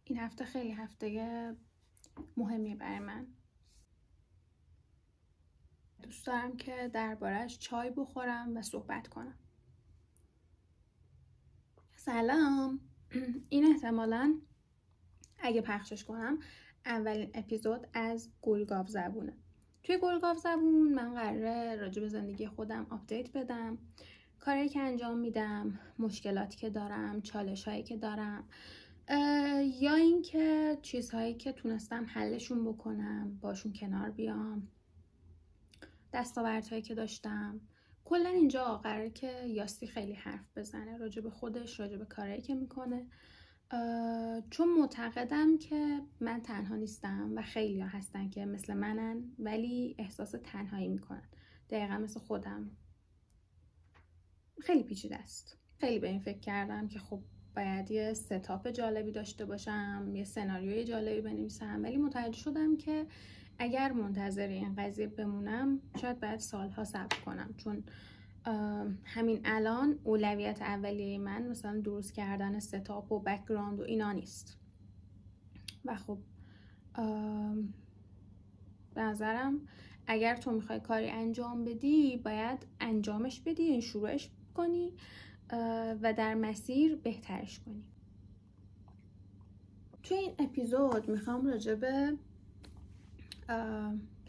این هفته خیلی هفته مهمیه برای من. دوست دارم که درباره‌اش چای بخورم و صحبت کنم. سلام. این احتمالاً اگه پخشش کنم اولین اپیزود از گلگاو زبونه. توی گلگاو زبون من قراره راجع به زندگی خودم آپدیت بدم، کاری که انجام میدم، مشکلاتی که دارم، چالش‌هایی که دارم، یا اینکه چیزهایی که تونستم حلشون بکنم، باشون کنار بیام، دستاوردهایی که داشتم. کلا اینجا قراره که یاسی خیلی حرف بزنه راجع به خودش، راجع به کارهایی که میکنه، چون معتقدم که من تنها نیستم و خیلی ها هستن که مثل منن ولی احساس تنهایی میکنن، دقیقا مثل خودم. خیلی پیچیده است. خیلی به این فکر کردم که خب باید یه ستاپ جالبی داشته باشم، یه سناریوی جالبی بنویسم، ولی متوجه شدم که اگر منتظر این قضیه بمونم شاید باید سالها صبر کنم، چون همین الان اولویت اولیه من مثلا درست کردن ستاپ و بک‌گراند و اینا نیست. و خب به نظرم اگر تو میخوای کاری انجام بدی باید انجامش بدی، یعنی شروعش کنی و در مسیر بهترش کنی. توی این اپیزود میخوام راجع به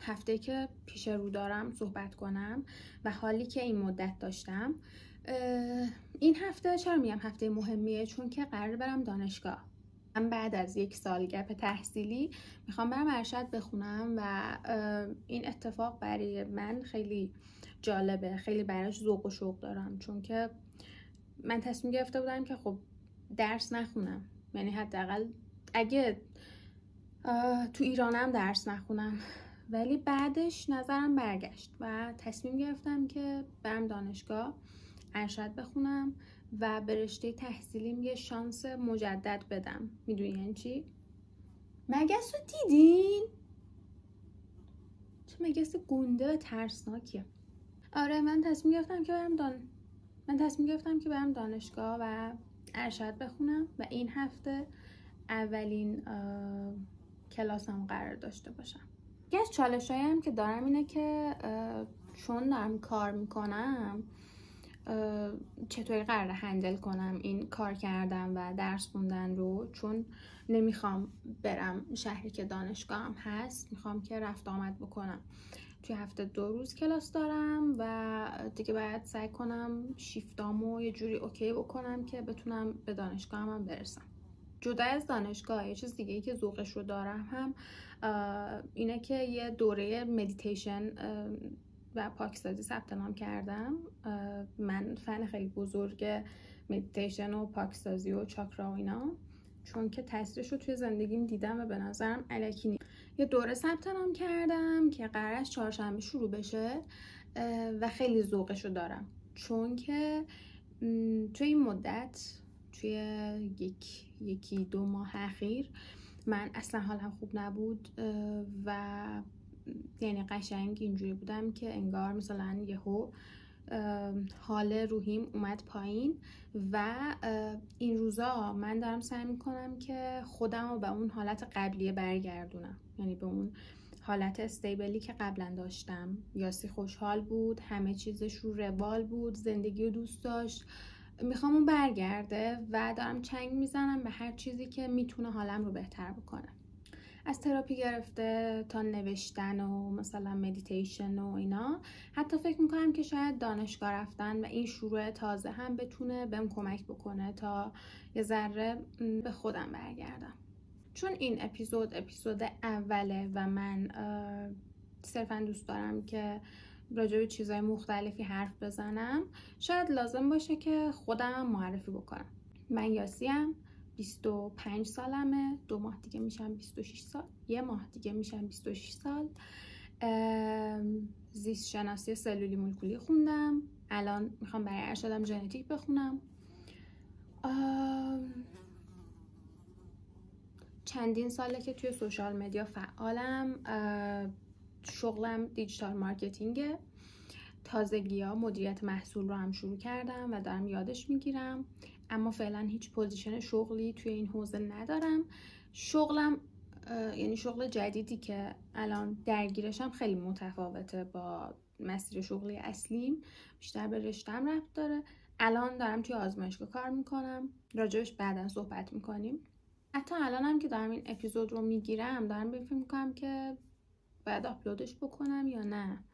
هفته که پیش رو دارم صحبت کنم و حالی که این مدت داشتم. این هفته چرا میگم هفته مهمیه؟ چون که قرار برم دانشگاه. من بعد از 1 سال گپ تحصیلی میخوام برم ارشد بخونم و این اتفاق برای من خیلی جالبه، خیلی براش ذوق و شوق دارم، چون که من تصمیم گرفته بودم که خب درس نخونم، یعنی حداقل اگه تو ایرانم درس نخونم، ولی بعدش نظرم برگشت و تصمیم گرفتم که برم دانشگاه ارشد بخونم و به رشته تحصیلیم یه شانس مجدد بدم. میدونی یعنی چی؟ مگس رو دیدین؟ چه مگس گنده و ترسناکیه. آره من تصمیم گرفتم که برم دانشگاه و ارشد بخونم و این هفته اولین کلاسم قرار داشته باشم. یکی از چالش‌هایی هم که دارم اینه که چون دارم کار میکنم چطوری قراره هندل کنم این کار کردن و درس خوندن رو، چون نمیخوام برم شهری که دانشگاهم هست، میخوام که رفت آمد بکنم. توی هفته 2 روز کلاس دارم و دیگه باید سعی کنم شیفتامو یه جوری اوکی بکنم که بتونم به دانشگاهم هم برسم. جدا از دانشگاه یه چیز دیگه ای که ذوقش رو دارم هم اینه که یه دوره مدیتیشن و پاکسازی ثبت نام کردم. من فن خیلی بزرگ مدیتیشن و پاکسازی و چاکرا و اینا، چون که تاثیرش رو توی زندگیم دیدم و به نظرم الکی نیست. یه دوره ثبت نام کردم که قرارش چهارشنبه شروع بشه و خیلی ذوقش رو دارم، چون که توی این مدت، توی یکی 2 ماه اخیر من اصلا حالم خوب نبود و یعنی قشنگ اینجوری بودم که انگار مثلا یهو حال روحیم اومد پایین و این روزا من دارم سعی میکنم که خودم رو به اون حالت قبلیه برگردونم، یعنی به اون حالت استیبلی که قبلا داشتم. یاسی خوشحال بود، همه چیزش رو روال بود، زندگی رو دوست داشت، میخوام اون برگرده و دارم چنگ میزنم به هر چیزی که میتونه حالم رو بهتر بکنه، از تراپی گرفته تا نوشتن و مثلا مدیتیشن و اینا. حتی فکر میکنم که شاید دانشگاه رفتن و این شروع تازه هم بتونه بهم کمک بکنه تا یه ذره به خودم برگردم. چون این اپیزود اوله و من صرفا دوست دارم که راجع به چیزهای مختلفی حرف بزنم، شاید لازم باشه که خودم معرفی بکنم. من یاسیم، 25 سالمه، 2 ماه دیگه میشم 26 سال، 1 ماه دیگه میشم 26 سال. زیست شناسی سلولی مولکولی خوندم، الان میخوام برای ارشدم ژنتیک بخونم. چندین ساله که توی سوشال مدیا فعالم، شغلم دیجیتال مارکتینگه. تازگی‌ها مدیریت محصول رو هم شروع کردم و دارم یادش میگیرم، اما فعلا هیچ پوزیشن شغلی توی این حوزه ندارم شغلم یعنی شغل جدیدی که الان درگیرشم خیلی متفاوته با مسیر شغلی اصلیم، بیشتر به رشته‌ام ربط داره. الان دارم توی آزمایشگاه کار میکنم، راجبش بعداً صحبت میکنیم. حتی الانم که دارم این اپیزود رو میگیرم دارم به فکر میکنم که باید آپلودش بکنم یا نه،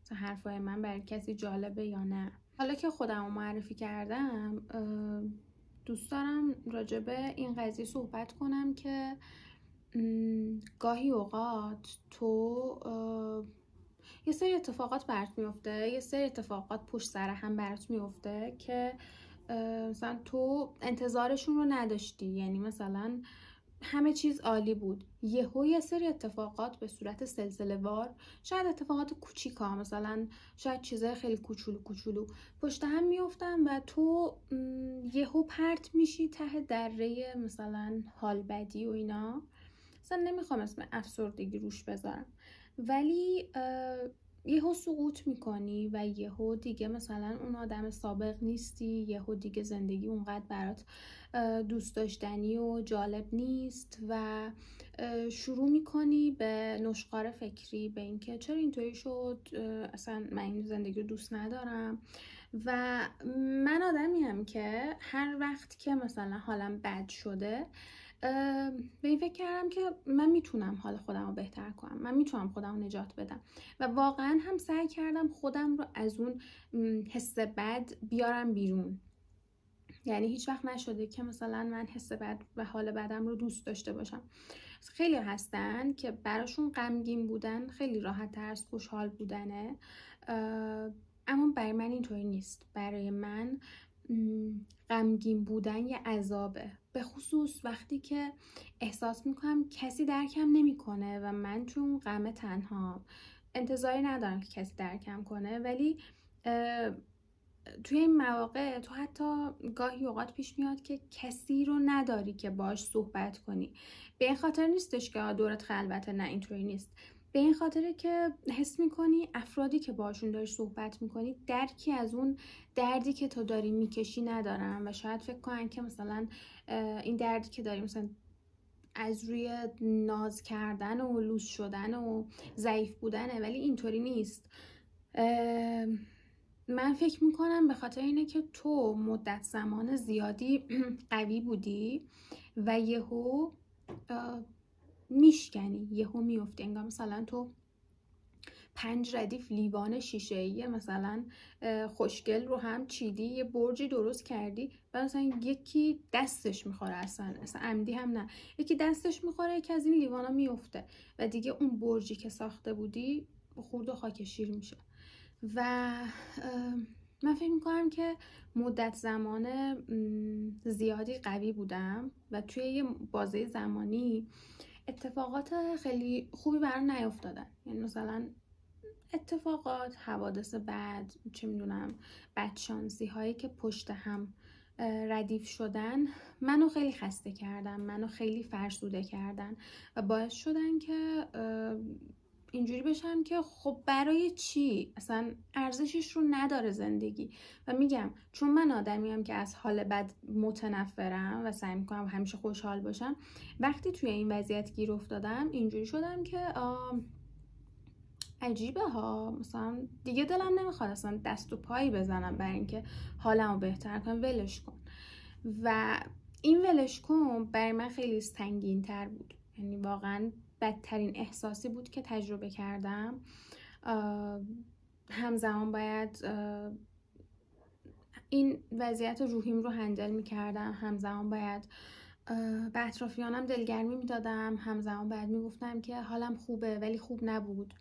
مثلا حرفای من برای کسی جالبه یا نه. حالا که خودم رو معرفی کردم، دوست دارم راجبه این قضیه صحبت کنم که گاهی اوقات تو یه سری اتفاقات برات میفته، یه سری اتفاقات پشت سر هم برات میفته که مثلا تو انتظارشون رو نداشتی. یعنی مثلا همه چیز عالی بود، یه سری اتفاقات به صورت سلسله وار، شاید اتفاقات کوچیکا، مثلا شاید چیزای خیلی کوچولو پشت هم میافتن و تو یهو پرت میشی ته دره مثلا حال بدی و اینا. مثلا نمیخوام اسم افسردگی روش بذارم، ولی یهو سقوط میکنی و یهو دیگه مثلا اون آدم سابق نیستی، یهو دیگه زندگی اونقدر برات دوست داشتنی و جالب نیست و شروع میکنی به نشخوار فکری، به اینکه چرا اینطوری شد، اصلا من این زندگی رو دوست ندارم. و من آدمیم که هر وقت که مثلا حالم بد شده به این فکر کردم که من میتونم حال خودم رو بهتر کنم، من میتونم خودم رو نجات بدم و واقعا هم سعی کردم خودم رو از اون حس بد بیارم بیرون. یعنی هیچ وقت نشده که مثلا من حس بد و حال بدم رو دوست داشته باشم. خیلی هستن که براشون غمگین بودن خیلی راحت تر از خوشحال بودنه، اما برای من اینطوری نیست. برای من غمگین بودن یه عذابه، به خصوص وقتی که احساس میکنم کسی درکم نمیکنه و من تو اون غم تنها. انتظاری ندارم که کسی درکم کنه، ولی توی این مواقع تو حتی گاهی اوقات پیش میاد که کسی رو نداری که باش صحبت کنی. به این خاطر نیستش که دورت خلوته، نه اینطوری نیست. به این خاطره که حس میکنی افرادی که باشون داری صحبت میکنی درکی از اون دردی که تو داری میکشی ندارن و شاید فکر کنن که مثلا این دردی که داری مثلا از روی ناز کردن و لوس شدن و ضعیف بودنه، ولی اینطوری نیست. من فکر میکنم به خاطر اینه که تو مدت زمان زیادی قوی بودی و یهو میشکنی، یهو میفتی. انگار مثلا تو 5 ردیف لیوان شیشه‌ای مثلا خوشگل رو هم چیدی، یه برجی درست کردی و مثلا یکی دستش میخوره، اصلا عمدی هم نه، یکی دستش میخوره، یکی از این لیوانا میفته و دیگه اون برجی که ساخته بودی خورد و خاک شیر میشه. و من فکر میکنم که مدت زمان زیادی قوی بودم و توی یه بازه زمانی اتفاقات خیلی خوبی برام نیفتادن. یعنی مثلا اتفاقات، حوادث بد، چه میدونم، بدشانسی هایی که پشت هم ردیف شدن منو خیلی خسته کردن، منو خیلی فرسوده کردن و باعث شدن که اینجوری بشم که خب برای چی؟ اصلا ارزشش رو نداره زندگی. و میگم چون من آدمیم که از حال بد متنفرم و سعی میکنم همیشه خوشحال باشم، وقتی توی این وضعیت گیر افتادم اینجوری شدم که عجیبه ها، مثلا دیگه دلم نمیخواد اصلا دست و پایی بزنم برای اینکه حالمو بهتر کنم، ولش کن. و این ولش کن برای من خیلی سنگین تر بود. یعنی واقعا بدترین احساسی بود که تجربه کردم. همزمان باید این وضعیت روحیم رو هندل میکردم، همزمان باید به اطرافیانم دلگرمی میدادم، همزمان باید میگفتم که حالم خوبه ولی خوب نبود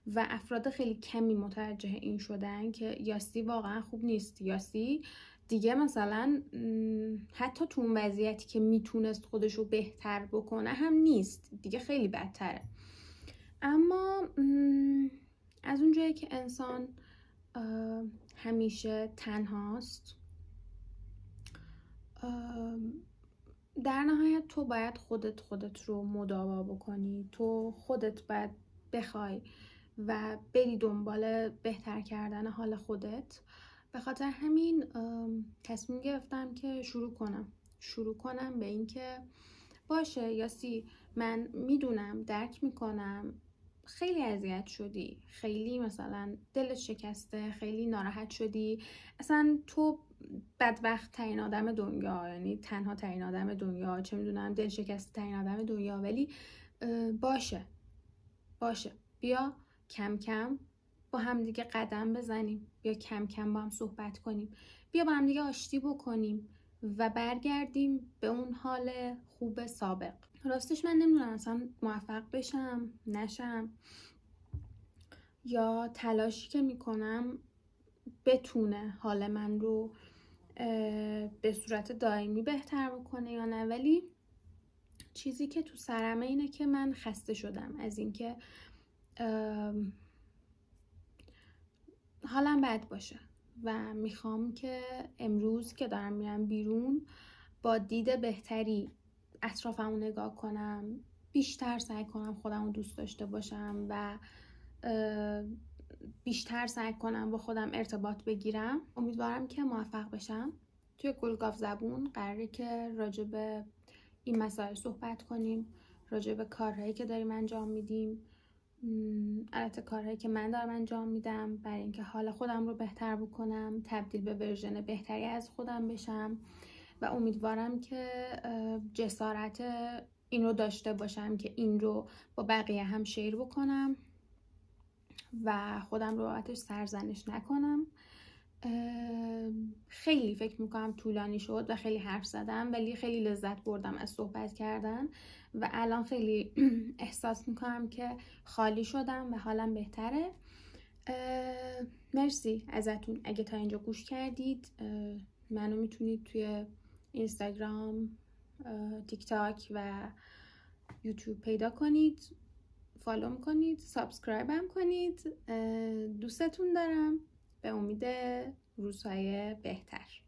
و افراد خیلی کمی متوجه این شدن که یاسی واقعا خوب نیست، یاسی دیگه مثلا حتی تو اون وضعیتی که میتونست خودشو بهتر بکنه هم نیست، دیگه خیلی بدتره. اما از اونجایی که انسان همیشه تنهاست، در نهایت تو باید خودت رو مداوا بکنی، تو خودت باید بخوای و بری دنبال بهتر کردن حال خودت. به خاطر همین تصمیم گرفتم که شروع کنم به اینکه باشه یاسی، من میدونم، درک میکنم، خیلی اذیت شدی، خیلی مثلا دلت شکسته، خیلی ناراحت شدی، اصلا تو بدبخت ترین آدم دنیا، یعنی تنها ترین آدم دنیا، چه میدونم دل شکسته ترین آدم دنیا، ولی باشه بیا کم کم با هم دیگه قدم بزنیم، بیا کم کم با هم صحبت کنیم، بیا با هم دیگه آشتی بکنیم و برگردیم به اون حال خوب سابق. راستش من نمیدونم اصلا موفق بشم نشم، یا تلاشی که میکنم بتونه حال من رو به صورت دائمی بهتر بکنه یا نه، ولی چیزی که تو سرمه اینه که من خسته شدم از اینکه حالم بد باشه و میخوام که امروز که دارم میرم بیرون با دید بهتری اطرافمو نگاه کنم، بیشتر سعی کنم خودم رو دوست داشته باشم و بیشتر سعی کنم با خودم ارتباط بگیرم. امیدوارم که موفق بشم. توی گلگاف زبون قراره که راجع به این مسائل صحبت کنیم، راجع به کارهایی که داریم انجام میدیم، البته کارهایی که من دارم انجام میدم برای اینکه حال خودم رو بهتر بکنم، تبدیل به ورژن بهتری از خودم بشم و امیدوارم که جسارت این رو داشته باشم که این رو با بقیه هم شیر بکنم و خودم رو بابتش سرزنش نکنم. خیلی فکر میکنم طولانی شد و خیلی حرف زدم، ولی خیلی لذت بردم از صحبت کردن و الان خیلی احساس میکنم که خالی شدم و حالم بهتره. مرسی ازتون اگه تا اینجا گوش کردید. منو میتونید توی اینستاگرام، تیک تاک و یوتیوب پیدا کنید، فالوم کنید، سابسکرایبم کنید. دوستتون دارم، به امید روزهای بهتر.